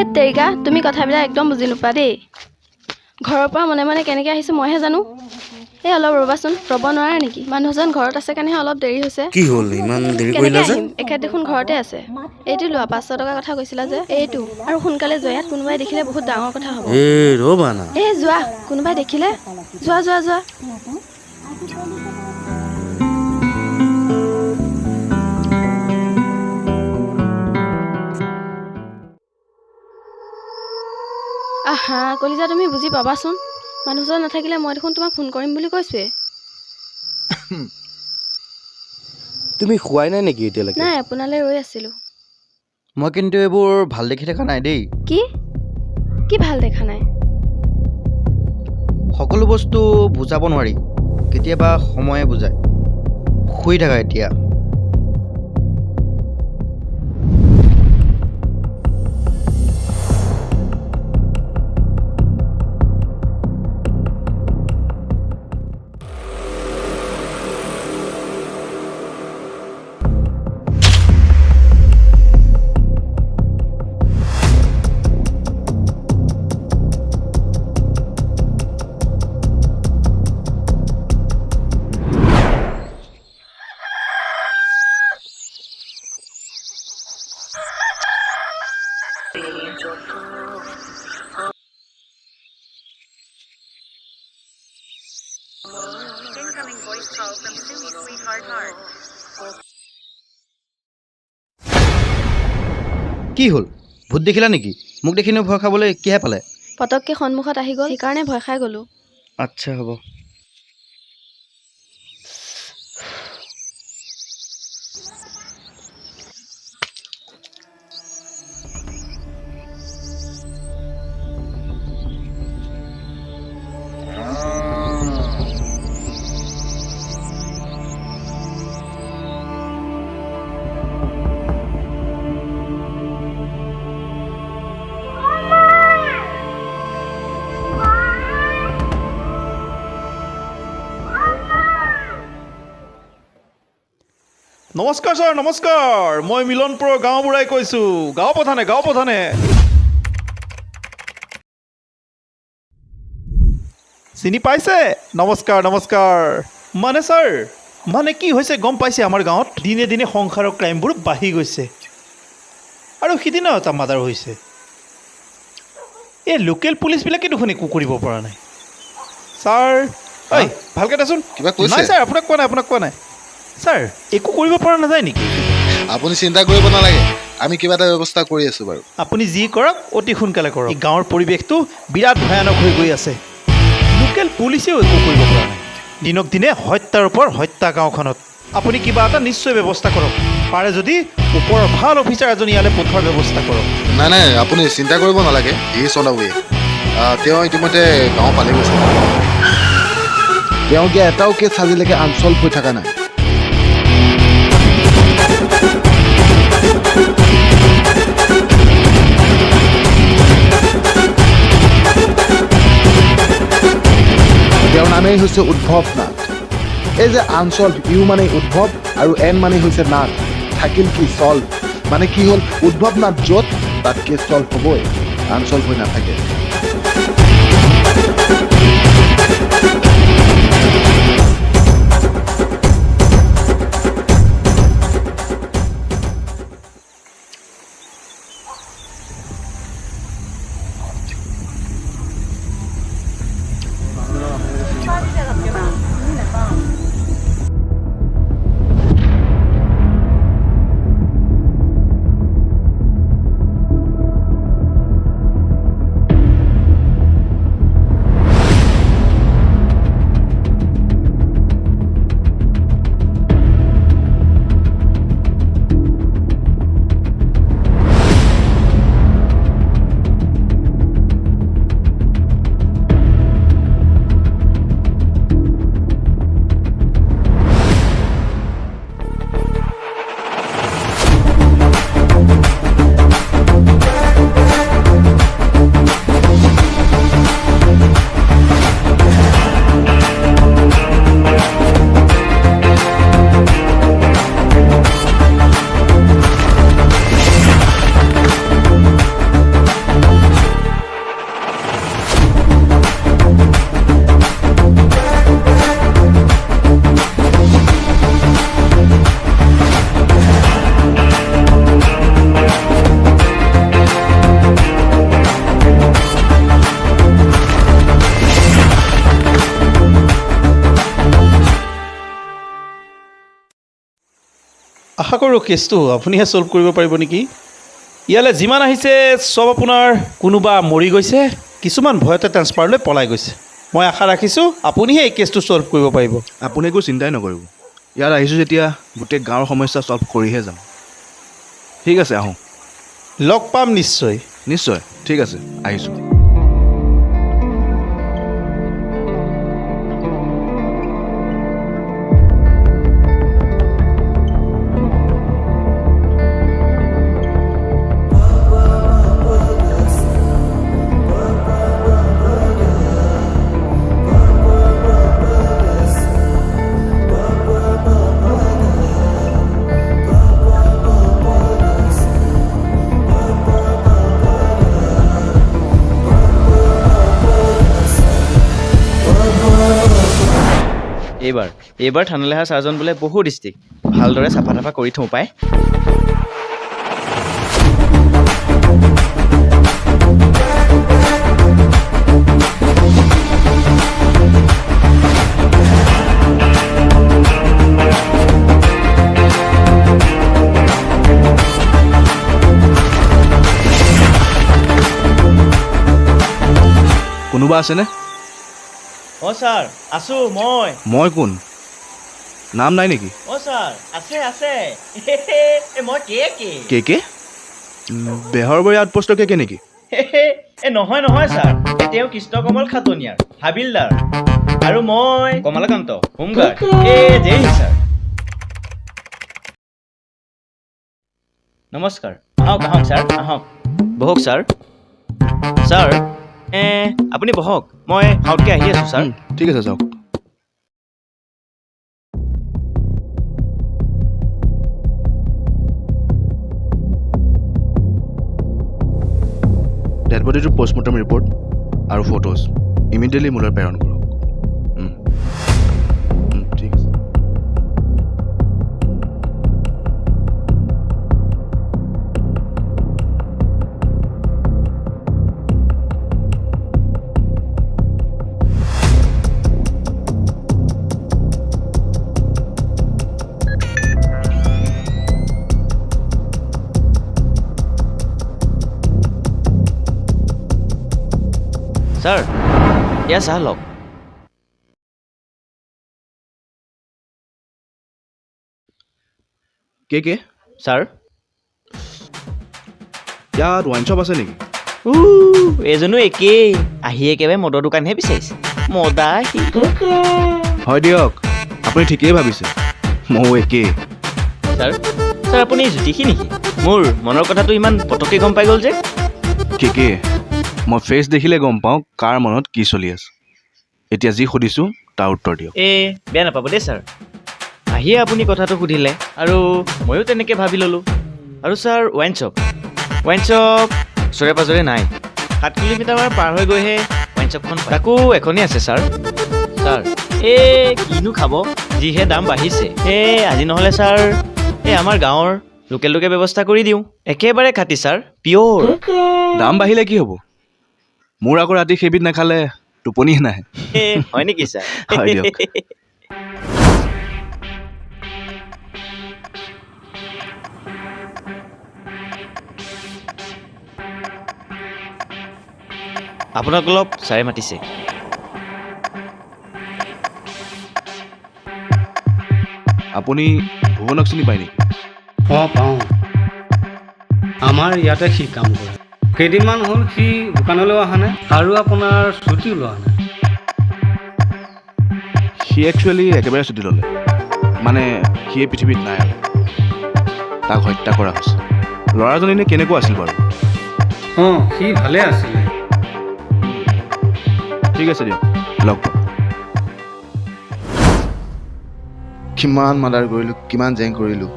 হে তেৰিকা তুমি কথাবিলাক একদম বুজি নোপোৱা দেই ঘৰৰ পৰা মনে মনে কেনেকৈ আহিছোঁ মইহে জানো এই অলপ ৰ'বাচোন ৰ'ব নোৱাৰা নেকি মানুহজন ঘৰত আছে কাৰণেহে অলপ দেৰি হৈছে কি হ'ল ইমান দেৰি কেনেকৈ কৰিলা যে আহিম এখেত দেখোন ঘৰতে আছে এইটো লোৱা 500 টকা কথা কৈছিলা যে এইটো আৰু সোনকালে যোৱা ইয়াত কোনোবাই দেখিলে বহুত ডাঙৰ কথা হ'ব এই ৰ'বা না এই যোৱা কোনোবাই দেখিলে যোৱা যোৱা যোৱা আহা কলিজা তুমি বুজি পাবাচোন মানুহজন নাথাকিলে মই দেখোন তোমাক ফোন কৰিম বুলি কৈছোৱে তুমি খোৱাই নাই নেকি এতিয়ালৈকে নাই আপোনালৈ ৰৈ আছিলো মই কিন্তু এইবোৰ ভাল দেখি থকা নাই দেই কি কি ভাল দেখা নাই সকলো বস্তু বুজাব নোৱাৰি কেতিয়াবা সময়ে বুজায় শুই থাকা এতিয়া কি হ'ল ভূত দেখিলা নেকি মোক দেখি ভয় খাবলৈ কিহে পালে পটককৈ সন্মুখত আহি গ'ল সেইকাৰণে ভয় খাই গ'লো আচ্ছা হ'ব নমস্কাৰ ছাৰ নমস্কাৰ মই মিলনপুৰৰ গাঁওবুঢ়াই কৈছোঁ গাঁও প্ৰধানে চিনি পাইছে নমস্কাৰ মানে ছাৰ মানে কি হৈছে গম পাইছে আমাৰ গাঁৱত দিনে দিনে সংসাৰৰ ক্ৰাইমবোৰ বাঢ়ি গৈছে আৰু সিদিনাও এটা মাৰ্ডাৰ হৈছে এই লোকেল পুলিচবিলাকে দেখোন একো কৰিব পৰা নাই ছাৰ ঐ ভালকৈ দেচোন নাই ছাৰ আপোনাক কোৱা নাই ছাৰ একো কৰিব পৰা নাযায় নেকি আপুনি চিন্তা কৰিব নালাগে আমি কিবা এটা ব্যৱস্থা কৰি আছোঁ বাৰু আপুনি যি কৰক অতি সোনকালে কৰক এই গাঁৱৰ পৰিৱেশটো বিৰাট ভয়ানক হৈ গৈ আছে লোকেল পুলিচেও একো কৰিব পৰা নাই দিনক দিনে হত্যাৰ ওপৰত হত্যা গাঁওখনত আপুনি কিবা এটা নিশ্চয় ব্যৱস্থা কৰক পাৰে যদি ওপৰৰ ভাল অফিচাৰ এজন ইয়ালৈ পঠোৱাৰ ব্যৱস্থা কৰক নাই আপুনি চিন্তা কৰিব নালাগে ই চলাবই তেওঁ ইতিমধ্যে গাঁও পালে গৈছে তেওঁ এতিয়া এটাও কেছ আজিলৈকে আনচল্ভ হৈ থকা নাই তেওঁৰ নামেই হৈছে উদ্ভৱ নাথ এই যে আনচল্ভ ইউ মানে উদ্ভৱ আৰু এন মানে হৈছে নাথ থাকিল কি চল্ভ মানে কি হ'ল উদ্ভৱ নাথ য'ত তাত কেছ চল্ভ হ'বই আনচল্ভ হৈ নাথাকে আশা কৰোঁ কেছটো আপুনিহে ছল্ভ কৰিব পাৰিব নেকি ইয়ালৈ যিমান আহিছে চব আপোনাৰ কোনোবা মৰি গৈছে কিছুমান ভয়তে ট্ৰেন্সফাৰ লৈ পলাই গৈছে মই আশা ৰাখিছোঁ আপুনিহে এই কেছটো ছল্ভ কৰিব পাৰিব আপুনি একো চিন্তাই নকৰিব ইয়াত আহিছোঁ যেতিয়া গোটেই গাঁৱৰ সমস্যা ছল্ভ কৰিহে যাম ঠিক আছে আহোঁ লগ পাম নিশ্চয় নিশ্চয় ঠিক আছে আহিছোঁ এইবাৰ থানালৈ অহা ছাৰজন বোলে বহুত ষ্ট্ৰিক্ট ভালদৰে চাফা তাফা কৰি থওঁ পায় কোনোবা আছেনে অঁ ছাৰ আছোঁ মই কোন নাম নাই নেকি অঁ ছাৰ আছে মই কে বেহৰবাৰী আউটপোষ্টৰ কে নেকি নহয় ছাৰ তেওঁ কৃষ্ণকমল খাটনিয়াৰ হাবিলদাৰ আৰু মই কমলাকান্ত হোমগাৰ্ড জেই ছাৰ নমস্কাৰ আহক ছাৰ আহক বহক ছাৰ আপুনি বহক মই সাউতকৈ আহি আছোঁ ছাৰ ঠিক আছে যাওক ডেড বডিটোৰ পষ্টমৰ্টম ৰিপৰ্ট আৰু ফটোজ ইমিডিয়েটলি মোলৈ প্ৰেৰণ কৰক ঠিক আছে ছাৰ এয়া চাহ লওক কে ছাৰ ইয়াত ৱাইন শ্বপ আছে নেকি এজনো একেই আহি একেবাৰে মদৰ দোকানহে বিচাৰিছে মদা হয় দিয়ক আপুনি ঠিকেই ভাবিছে ময়ো একেই ছাৰ আপুনি জ্যোতিষী নেকি মোৰ মনৰ কথাটো ইমান পটককৈ গম পাই গ'ল যে কে মই ফেচ দেখিলে গম পাওঁ কাৰ মনত কি চলি আছে এতিয়া যি সুধিছোঁ তাৰ উত্তৰ দিয়ক বেয়া নাপাব দেই ছাৰ আহিয়ে আপুনি কথাটো সুধিলে আৰু ময়ো তেনেকৈ ভাবি ল'লোঁ আৰু ছাৰ ৱাইন শ্বপ ওচৰে পাজৰে নাই 7 কিলোমিটাৰমান পাৰ হৈ গৈহে ৱাইন শ্বপখন তাকো এখনেই আছে ছাৰ কিনো খাব যিহে দাম বাঢ়িছে আজি নহ'লে ছাৰ আমাৰ গাঁৱৰ লোকেলটোকে ব্যৱস্থা কৰি দিওঁ একেবাৰে খাটি ছাৰ পিয়'ৰ দাম বাঢ়িলে কি হ'ব মোৰ আকৌ ৰাতি সেইবিধ নাখালে টোপনিহে নাহে হয় নেকি ছাৰ হয় দিয়ক আপোনাক অলপ ছাৰে মাতিছে আপুনি ভুৱনক চিনি পায় নেকি অঁ পাওঁ আমাৰ ইয়াতে সি কাম কৰে কেইদিনমান হ'ল সি দোকানলৈ অহা নাই আৰু আপোনাৰ ছুটিও লোৱা নাই সি একচুৱেলি একেবাৰে ছুটি ল'লে মানে সি পৃথিৱীত নাই আৰু তাক হত্যা কৰা হৈছে ল'ৰাজন এনে কেনেকুৱা আছিল বাৰু অঁ সি ভালে আছিলে ঠিক আছে দিয়ক লগ পাম কিমান মাৰ্ডাৰ কৰিলোঁ কিমান জেং কৰিলোঁ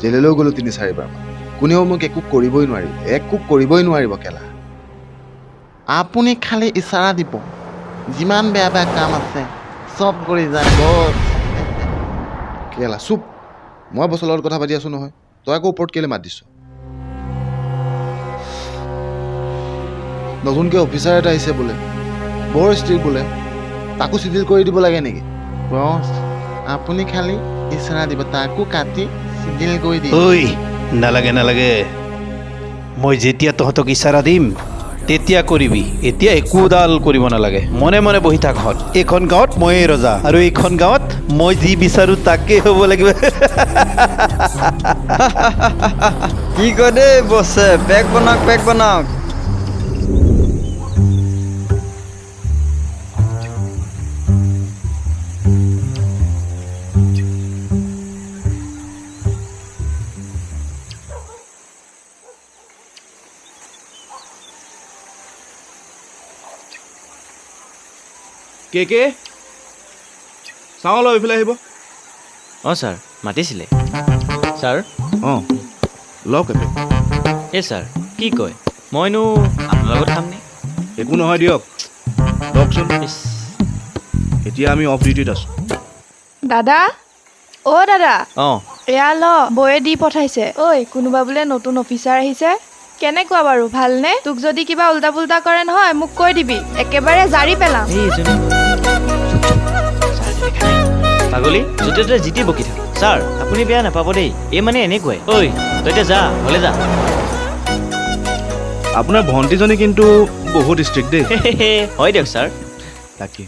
জেললৈও গ'লোঁ 3-4বাৰ কোনেও মোক একো কৰিবই নোৱাৰিব কেলা আপুনি খালি ইচাৰা দিব যিমান বেয়া বেয়া কাম আছে চব কৰি যায় বছ কেলা চুপ মই বছৰ লগত কথা পাতি আছোঁ নহয় তই আকৌ ওপৰত কেলৈ মাত দিছ নতুনকৈ অফিচাৰ এটা আহিছে বোলে বৰ ষ্ট্ৰিক্ট বোলে তাকো চিডিল কৰি দিব লাগে নেকি বছ আপুনি খালি ইচাৰা দিব তাকো কাটি চিগিল কৰি দি ঐ নালাগে নালাগে মই যেতিয়া তহঁতক ইচাৰা দিম তেতিয়া কৰিবি এতিয়া একোডাল কৰিব নালাগে মনে মনে বহি থাক হত এইখন গাঁৱত ময়ে ৰজা আৰু এইখন গাঁৱত মই যি বিচাৰো তাকে হ'ব লাগিব কি কয় দেই বছে পেক বনাওক কে চাওঁ অলপ এইফালে আহিব অঁ ছাৰ মাতিছিলে ছাৰ অঁ লওক এপেক এই ছাৰ কি কয় মইনো আপোনাৰ লগত খামনে একো নহয় দিয়ক লওকচোন ইছ এতিয়া আমি অফ ডিউটিত আছোঁ দাদা অ' দাদা অঁ এয়া ল বৌয়ে দি পঠাইছে ঐ কোনোবা বোলে নতুন অফিচাৰ আহিছে কেনেকুৱা বাৰু ভালনে তোক যদি কিবা উল্টা পুল্টা কৰে নহয় মোক কৈ দিবি একেবাৰে জাৰি পেলাম এই এজনী পাগলী য'তে ত'তে জিতি বকি থাক ছাৰ আপুনি বেয়া নাপাব দেই এই মানে এনেকুৱাই ঐ তই এতিয়া যা হ'লে যা আপোনাৰ ভণ্টিজনী কিন্তু বহুত ষ্ট্ৰিক্ট দেই হয় দিয়ক ছাৰ তাকে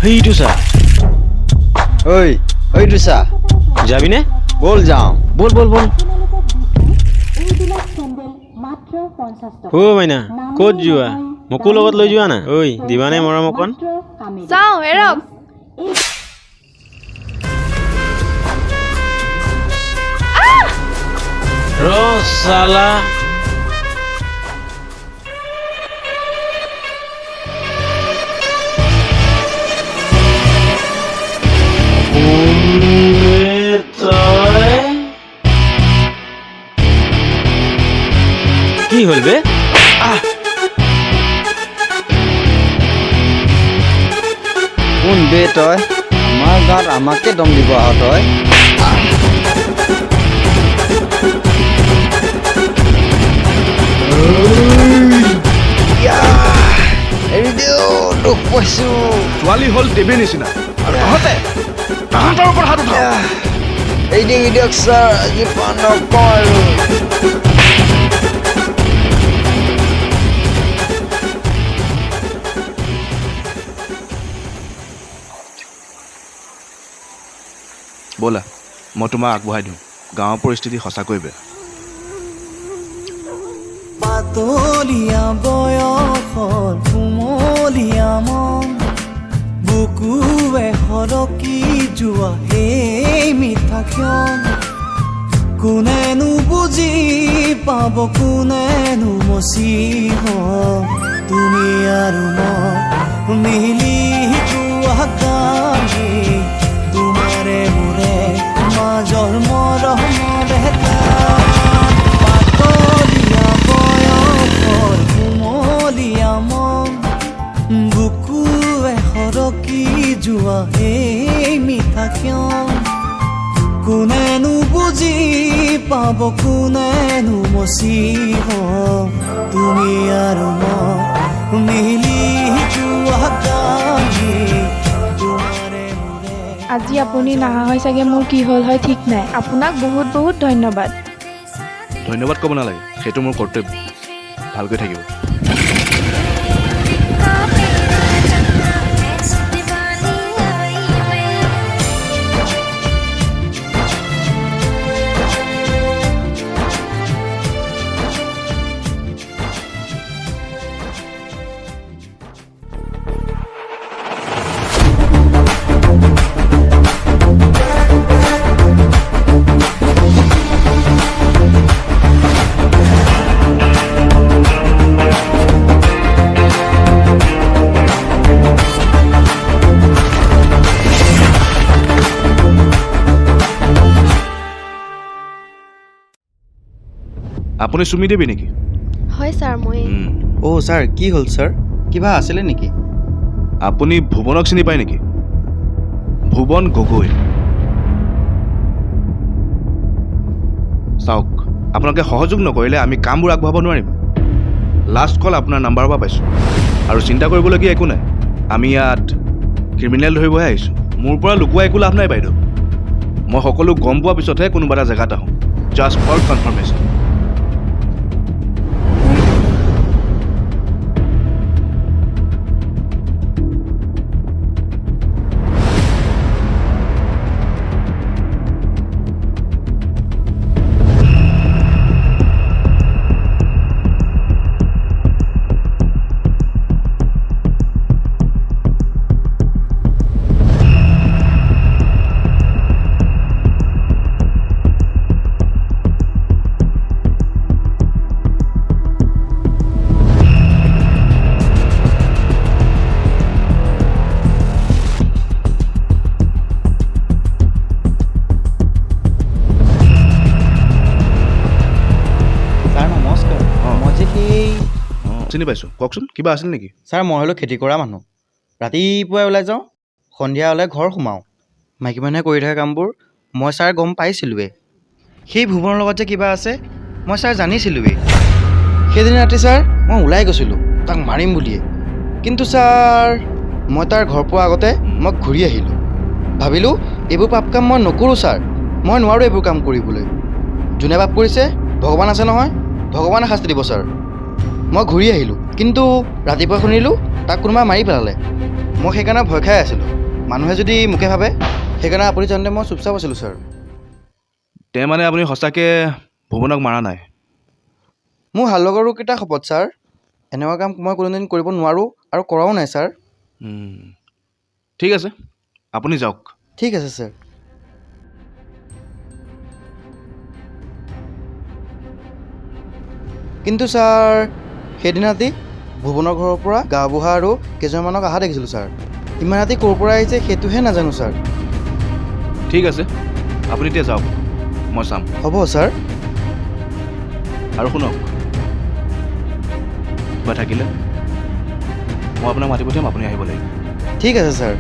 সেইটো ছাৰ ঐ দুচা যাবিনে বল যাওঁ বল বল বল অ' মাইনা ক'ত যোৱা মোকো লগত লৈ যোৱা না ঐ দিবানে মৰম অকণ চাওঁ এৰক ৰসালা কি হ'ল বে কোন বে তই আমাৰ গাঁৱত আমাকে দম দিব আহ তই এৰি দিওঁ দুখ পাইছোঁ ছোৱালী হ'ল দেৱীৰ নিচিনা আৰু তহঁতে তাহাঁতৰ ওপৰত হাত উঠাও এৰি দিয়ক ছাৰ আজি পা নকওঁ আৰু ব'লা মই তোমাক আগবঢ়াই দিওঁ গাঁৱৰ পৰিস্থিতি সঁচাকৈ বেয়া পাতলীয়া বয়সৰ কুমলীয়া মন বুকুৱে সৰকি যোৱা এই মিঠা ক্ষণ কোনেনো বুজি পাব কোনেনো মচিব তুমি আৰু মই মিলি যোৱা কাহি তোমাৰে মোৰে মাজৰ মৰমৰ এটা পাতলীয়া বয়সৰ কুমলীয়া মন বুকুৱে সৰকি যোৱা এই মিঠা ক্ষণ কোনেনো বুজি পাব কোনেনো মচিব তুমি আৰু মই মিলি যোৱা কাহি তোমাৰে মোৰে আজি আপুনি নাহা হয় চাগে মোৰ কি হ'ল হয় ঠিক নাই আপোনাক বহুত বহুত ধন্যবাদ ধন্যবাদ ক'ব নালাগে সেইটো মোৰ কৰ্তব্য ভালকৈ থাকিব আপুনি চুমি দেৱী নেকি হয় ছাৰ ময়ে অ' ছাৰ কি হ'ল ছাৰ কিবা আছিলে নেকি আপুনি ভুৱনক চিনি পায় নেকি ভুৱন গগৈ চাওক আপোনালোকে সহযোগ নকৰিলে আমি কামবোৰ আগবঢ়াব নোৱাৰিম লাষ্ট কল আপোনাৰ নাম্বাৰৰ পৰা পাইছোঁ আৰু চিন্তা কৰিবলগীয়া একো নাই আমি ইয়াত ক্ৰিমিনেল ধৰিবহে আহিছোঁ মোৰ পৰা লুকুৱা একো লাভ নাই বাইদেউ মই সকলো গম পোৱাৰ পিছতহে কোনোবা এটা জেগাত আহোঁ জাষ্ট ফৰ কনফাৰ্মেশ্যন চিনি পাইছোঁ কওকচোন কিবা আছিল নেকি ছাৰ মই হ'লো খেতি কৰা মানুহ ৰাতিপুৱাই ওলাই যাওঁ সন্ধিয়া ওলাই ঘৰ সোমাওঁ মাইকী মানুহে কৰি থকা কামবোৰ মই ছাৰ গম পাইছিলোঁৱেই সেই ভুৱনৰ লগত যে কিবা আছে মই ছাৰ জানিছিলোঁৱেই সেইদিনা ৰাতি ছাৰ মই ওলাই গৈছিলোঁ তাক মাৰিম বুলিয়ে কিন্তু ছাৰ মই তাৰ ঘৰ পোৱাৰ আগতে মই ঘূৰি আহিলোঁ ভাবিলোঁ এইবোৰ পাপ কাম মই নকৰোঁ ছাৰ মই নোৱাৰোঁ এইবোৰ কাম কৰিবলৈ যোনে পাপ কৰিছে ভগৱান আছে নহয় ভগৱানে শাস্তি দিব ছাৰ মই ঘূৰি আহিলোঁ কিন্তু ৰাতিপুৱা শুনিলোঁ তাক কোনোবাই মাৰি পেলালে মই সেইকাৰণে ভয় খাই আছিলোঁ মানুহে যদি মোকে ভাবে সেইকাৰণে আপুনি জানোতে মই চুপচাপ আছিলোঁ ছাৰ তে মানে আপুনি সঁচাকৈ ভুৱনক মাৰা নাই মোৰ ভাল লগৰকেইটা শপত ছাৰ এনেকুৱা কাম মই কোনোদিন কৰিব নোৱাৰোঁ আৰু কৰাও নাই ছাৰ ঠিক আছে আপুনি যাওক ঠিক আছে ছাৰ কিন্তু ছাৰ সেইদিনা ৰাতি ভুৱনৰ ঘৰৰ পৰা গাঁওবুঢ়া আৰু কেইজনমানক অহা দেখিছিলোঁ ছাৰ ইমান ৰাতি ক'ৰ পৰা আহিছে সেইটোহে নাজানো ছাৰ ঠিক আছে আপুনি এতিয়া যাওক মই চাম হ'ব ছাৰ আৰু শুনক কিবা থাকিলে মই আপোনাক মাতি পঠিয়াম আপুনি আহিব লাগিব ঠিক আছে ছাৰ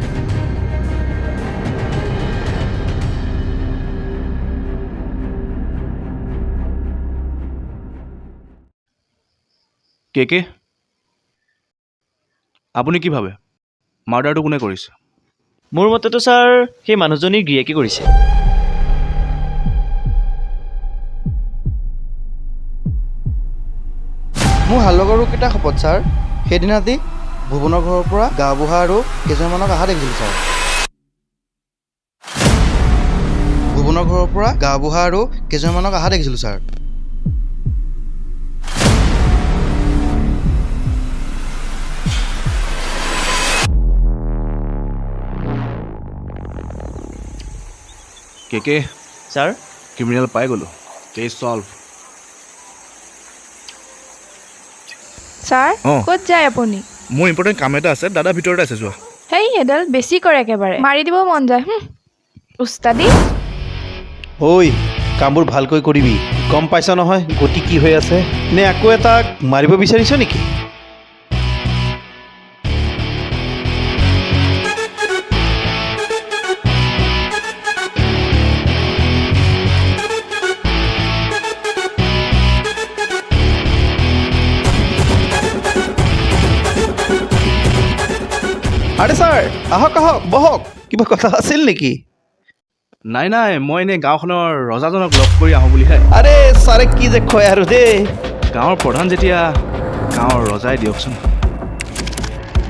কে আপুনি কি ভাবে মাৰ্ডাৰটো কোনে কৰিছে মোৰ মতেতো ছাৰ সেই মানুহজনীৰ গিৰিয়েকে কৰিছে মোৰ ভাল লগৰকেইটা শপত ছাৰ সেইদিনা ৰাতি ভুৱনৰ ঘৰৰ পৰা গাঁওবুঢ়া আৰু কেইজনমানক অহা দেখিছিলোঁ ছাৰ ভুৱনৰ ঘৰৰ পৰা গাঁওবুঢ়া আৰু কেইজনমানক অহা দেখিছিলোঁ ছাৰ কে ছাৰ ক্ৰিমিনেল পাই গ'লোঁ কেছ ছল্ভ ছাৰ ক'ত যায় আপুনি মোৰ ইম্পৰ্টেণ্ট কাম এটা আছে দাদা ভিতৰতে আছে যোৱা সেই এডাল বেছি কৰে একেবাৰে মাৰি দিব মন যায় উস্তাদি ঐ কামবোৰ ভালকৈ কৰিবি গম পাইছ নহয় গতি কি হৈ আছে নে আকৌ এটাক মাৰিব বিচাৰিছ নেকি আৰে ছাৰ আহক আহক বহক কিবা কথা আছিল নেকি নাই মই এনেই গাঁওখনৰ ৰজাজনক লগ কৰি আহোঁ বুলিহে আৰে ছাৰে কি যে কয় আৰু দেই গাঁৱৰ প্ৰধান যেতিয়া গাঁৱৰ ৰজাই দিয়কচোন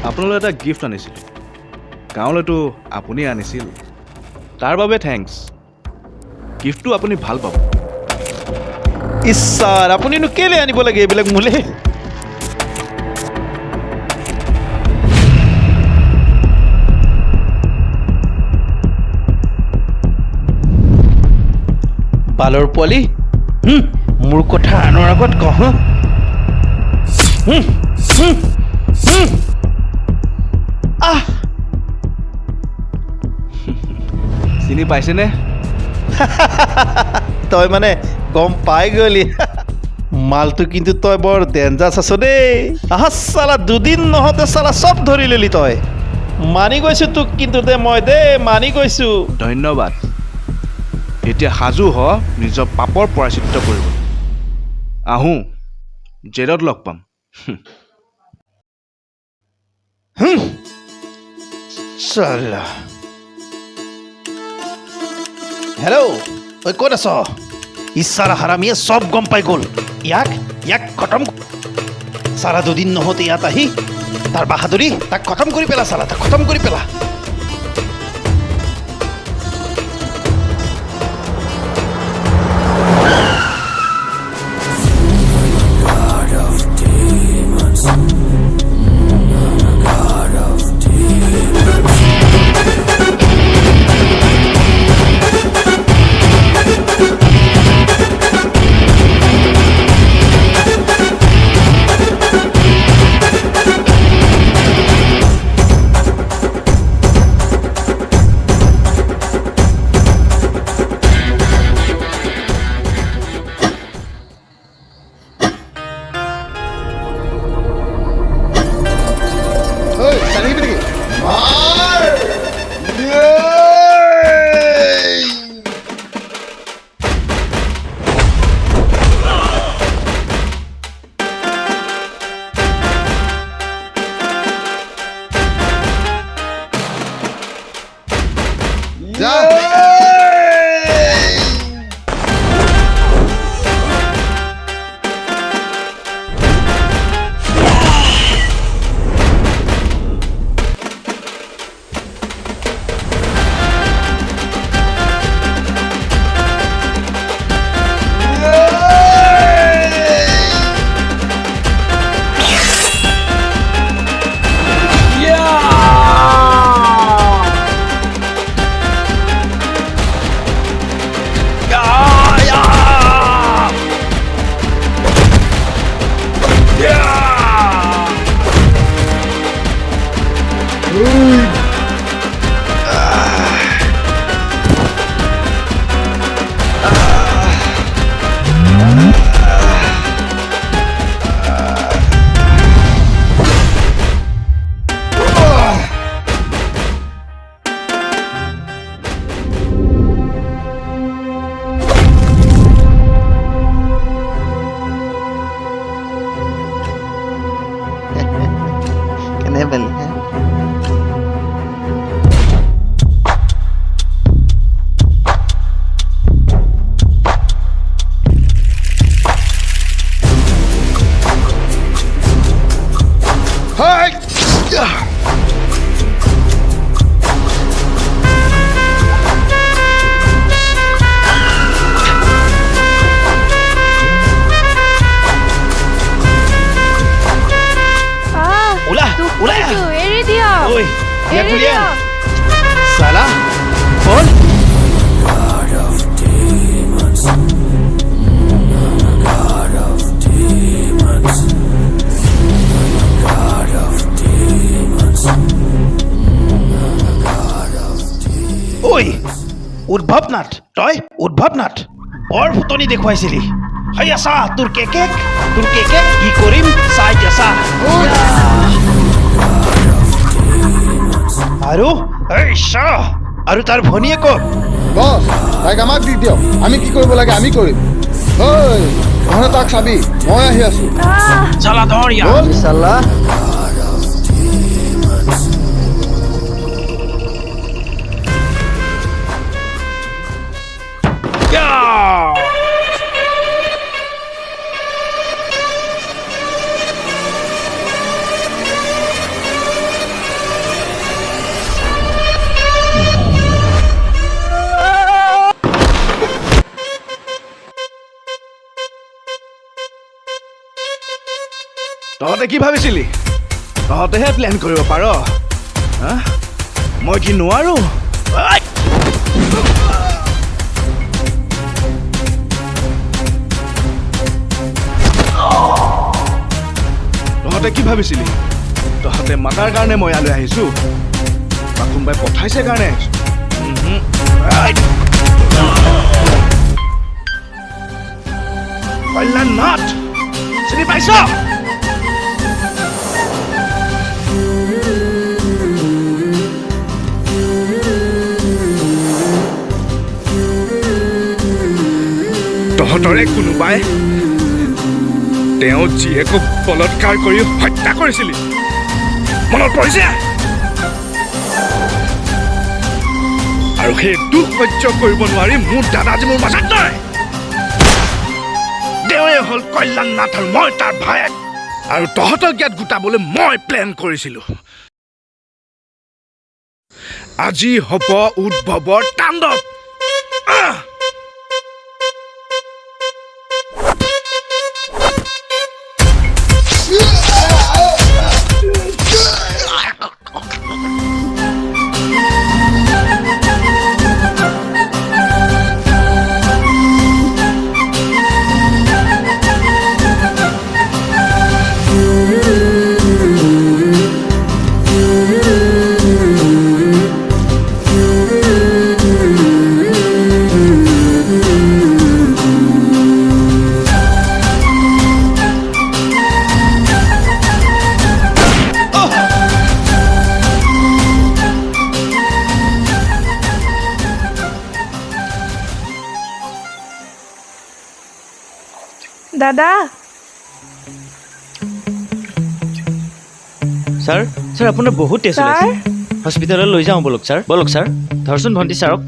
আপোনালৈ এটা গিফ্ট আনিছিল গাঁৱলৈতো আপুনি আনিছিল তাৰ বাবে থেংকছ গিফ্টটো আপুনি ভাল পাব ইচ্ছাৰ আপুনিনো কেলৈ আনিব লাগে এইবিলাক মোলে বালৰ পোৱালি মোৰ কথা আনৰ আগত কওঁ চিনি পাইছেনে তই মানে গম পাই গলি মালটো কিন্তু তই বৰ ডেঞ্জাছ আছ দেই আহা চালা দুদিন নহওঁতে চালা চব ধৰি ললি তই মানি গৈছো তোক কিন্তু দে মই দে মানি গৈছো ধন্যবাদ এতিয়া সাজু হ নিজৰ পাপৰ প্ৰায়শ্চিত্ত কৰিব আহোঁ জেলত লগ পাম চালা হেল্ল' ঐ ক'ত আছ ইচ্ছাৰা হাৰামীয়ে চব গম পাই গ'ল ইয়াক খতম চালা দুদিন নহওঁতে ইয়াত আহি তাৰ বাহাদুৰি তাক খতম কৰি পেলা চালা তাক খতম কৰি পেলা Salah? Phone? Oi! Udbhav Nath, toy? Udbhav Nath. Or ফুটনি দেখুৱাইছিলি হাই আসা তোৰ কেকেক কি কৰিম চাই আসা আৰু এই শাহ আৰু তাৰ ভনীয়ে ক'ত বস তাইক আমাক দি দিয়ক আমি কি কৰিব লাগে আমি কৰিম ঐ তহঁতে তাক চাবি মই আহি আছো চালা ধৰ ইয়া চালা তহঁতে কি ভাবিছিলি তহঁতেহে প্লেন কৰিব পাৰ মই কি নোৱাৰো তহঁতে কি ভাবিছিলি তহঁতে মাতাৰ কাৰণে মই ইয়ালৈ আহিছো বা কোনোবাই পঠাইছে কাৰণে আহিছো কল্যাণ নাথ চিনি পাইছ? তহঁতৰে কোনোবাই তেওঁ জীয়েকক বলৎকাৰ কৰি হত্যা কৰিছিলি, মনত পৰিছে? আৰু সেই দুখ সহ্য কৰিব নোৱাৰি মোৰ দাদাজী মোৰ মাজত নাই। তেওঁৱে হ'ল কল্যাণ নাথ আৰু মই তাৰ ভায়েক। আৰু তহঁতক ইয়াত গোটাবলৈ মই প্লেন কৰিছিলোঁ। আজি হ'ব উদ্ভৱৰ তাণ্ডৱ। দাদা ছাৰ ছাৰ আপোনাৰ বহুত টেষ্ট ওলাইছে। হস্পিটেললৈ লৈ যাওঁ বলক ছাৰ। বলক ছাৰ, ধৰচোন ভণ্টি ছাৰক।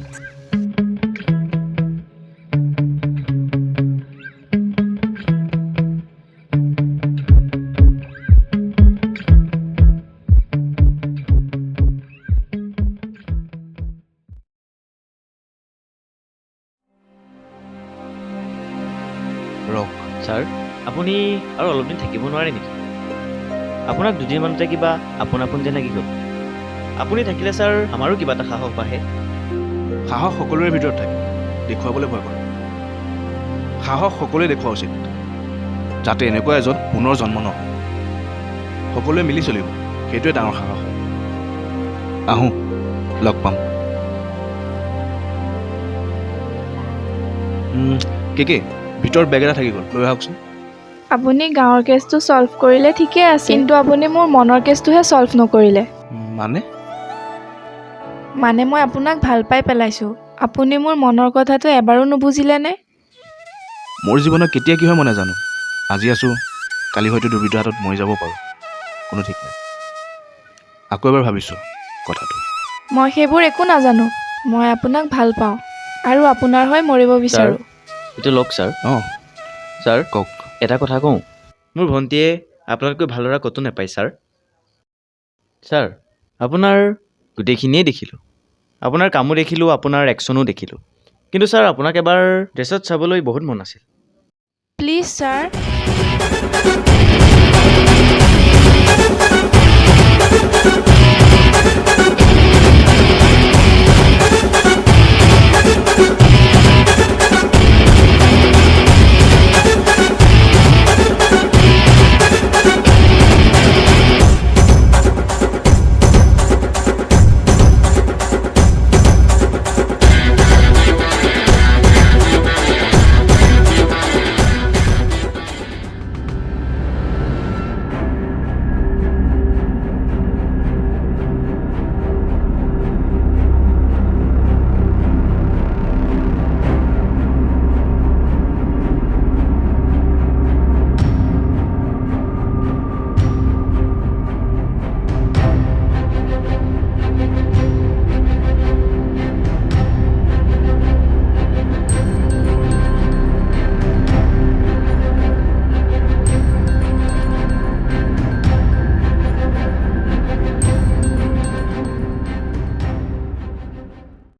ৰক ছাৰ, আপুনি আৰু অলপ দিন থাকিব নোৱাৰে নেকি? আপোনাক দুদিনমানতে কিবা আপোন যেন লাগি গ'ল। আপুনি থাকিলে ছাৰ আমাৰো কিবা এটা সাহস বাঢ়ে। সাহস সকলোৰে ভিতৰত থাকে, দেখুৱাবলৈ ভয় কৰে। সাহস সকলোৱে দেখুওৱা উচিত, যাতে এনেকুৱা এজন পুনৰ জন্ম নহয়। সকলোৱে মিলি চলিব, সেইটোৱে ডাঙৰ সাহস। আহোঁ, লগ পাম। কে ভিতৰত বেগ এটা থাকি গ'ল, লৈ আহকচোন। আপুনি গাঁৱৰ কেছটো ছল্ভ কৰিলে ঠিকে আছে, কিন্তু আপুনি মোৰ মনৰ কেছটোহে ছল্ভ নকৰিলে। মানে মই আপোনাক ভাল পাই পেলাইছোঁ, আপুনি মোৰ মনৰ কথাটো এবাৰো নুবুজিলেনে? মোৰ জীৱনত কেতিয়া কি হয় মই নাজানো। আজি আছোঁ, কালি হয়তো দুৰ্বৃত্তৰ হাতত মৰি যাব পাৰোঁ, কোনো ঠিক নাই। আকৌ এবাৰ ভাবিছোঁ কথাটো। মই সেইবোৰ একো নাজানো। মই আপোনাক ভাল পাওঁ আৰু আপোনাৰ হৈ মৰিব বিচাৰোঁ। এইটো লওক ছাৰ। ছাৰ কওক। এটা কথা কওঁ, মোৰ ভণ্টীয়ে আপোনাতকৈ ভাল ল'ৰা ক'তো নাপায় ছাৰ। ছাৰ, আপোনাৰ গোটেইখিনিয়ে দেখিলোঁ, আপোনাৰ কামো দেখিলোঁ, আপোনাৰ একশ্যনো দেখিলোঁ, কিন্তু ছাৰ আপোনাক এবাৰ ড্ৰেছত চাবলৈ বহুত মন আছিল। Please sir.